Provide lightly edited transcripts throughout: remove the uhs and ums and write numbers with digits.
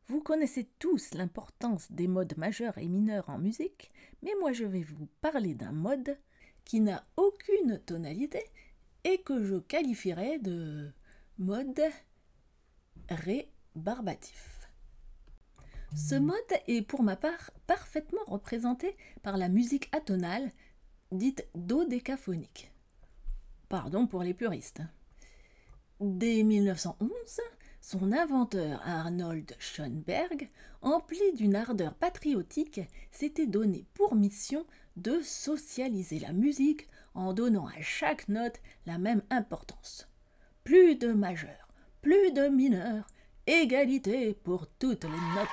Vous connaissez tous l'importance des modes majeurs et mineurs en musique, mais moi je vais vous parler d'un mode qui n'a aucune tonalité et que je qualifierais de mode rébarbatif. Ce mode est pour ma part parfaitement représenté par la musique atonale dite dodécaphonique. Pardon pour les puristes. Dès 1911, son inventeur Arnold Schoenberg, empli d'une ardeur patriotique, s'était donné pour mission de socialiser la musique en donnant à chaque note la même importance. Plus de majeurs, plus de mineurs, égalité pour toutes les notes.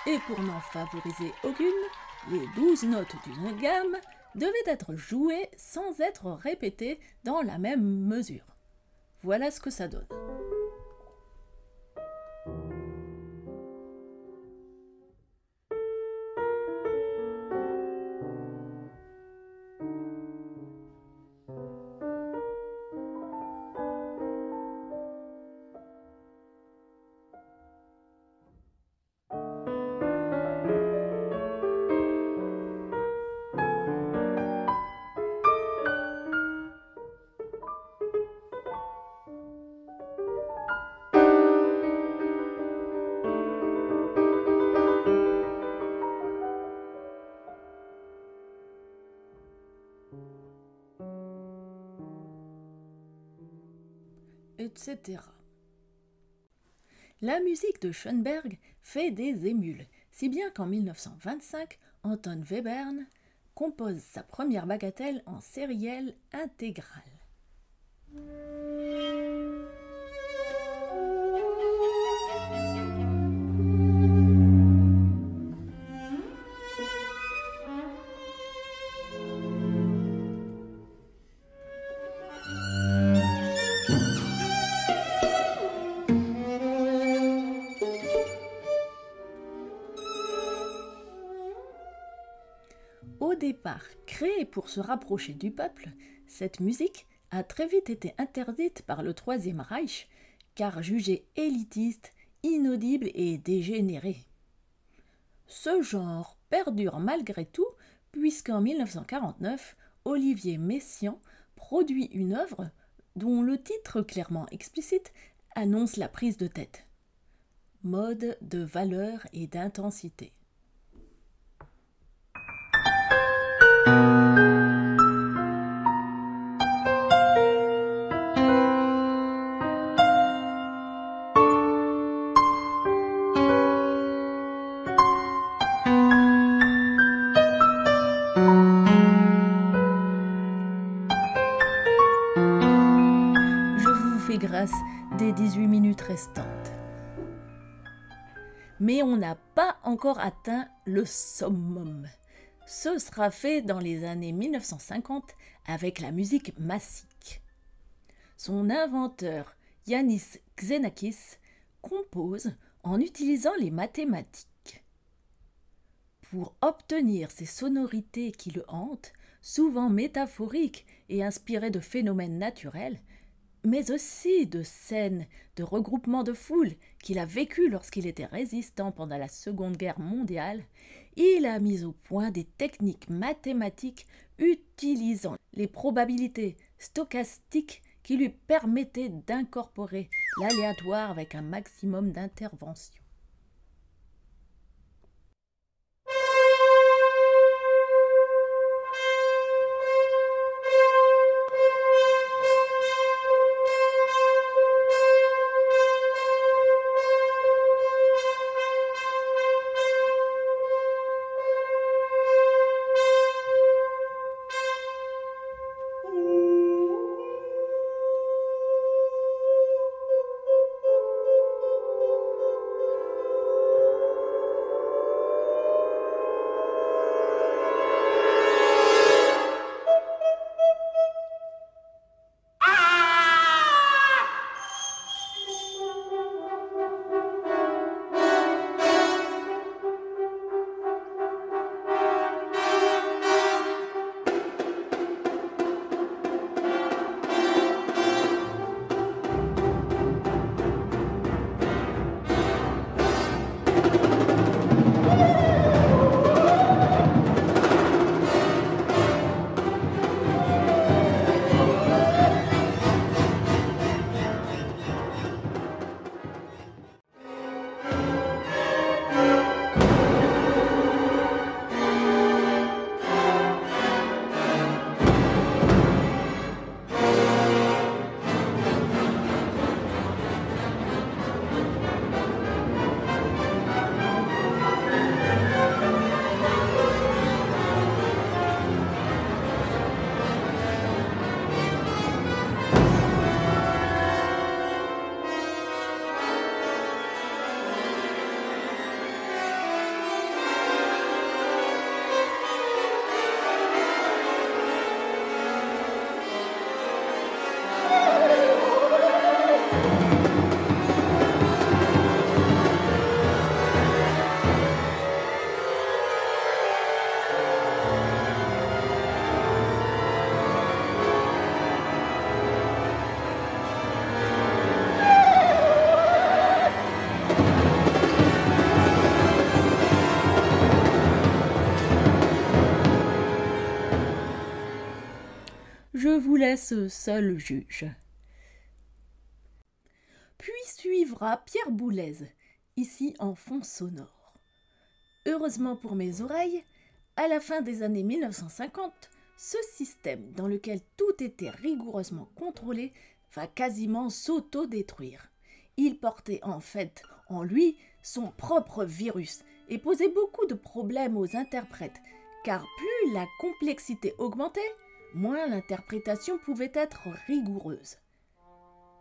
Et pour n'en favoriser aucune, les 12 notes d'une gamme devaient être jouées sans être répétées dans la même mesure. Voilà ce que ça donne. Etc. La musique de Schoenberg fait des émules, si bien qu'en 1925, Anton Webern compose sa première bagatelle en sérielle intégrale. Au départ créée pour se rapprocher du peuple, cette musique a très vite été interdite par le Troisième Reich, car jugée élitiste, inaudible et dégénérée. Ce genre perdure malgré tout, puisqu'en 1949, Olivier Messiaen produit une œuvre dont le titre clairement explicite annonce la prise de tête. Mode de valeur et d'intensité. Grâce des 18 minutes restantes. Mais on n'a pas encore atteint le summum. Ce sera fait dans les années 1950 avec la musique massique. Son inventeur, Yanis Xenakis, compose en utilisant les mathématiques. Pour obtenir ces sonorités qui le hantent, souvent métaphoriques et inspirées de phénomènes naturels, mais aussi de scènes de regroupement de foule qu'il a vécu lorsqu'il était résistant pendant la Seconde Guerre mondiale, il a mis au point des techniques mathématiques utilisant les probabilités stochastiques qui lui permettaient d'incorporer l'aléatoire avec un maximum d'intervention. ce seul juge. Puis suivra Pierre Boulez, ici en fond sonore. Heureusement pour mes oreilles, à la fin des années 1950, ce système dans lequel tout était rigoureusement contrôlé va quasiment s'auto-détruire. Il portait en fait en lui son propre virus et posait beaucoup de problèmes aux interprètes, car plus la complexité augmentait, moins l'interprétation pouvait être rigoureuse.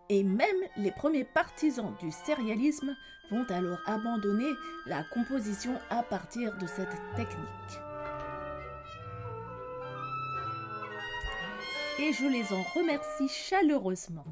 Et même les premiers partisans du sérialisme vont alors abandonner la composition à partir de cette technique. Et je les en remercie chaleureusement.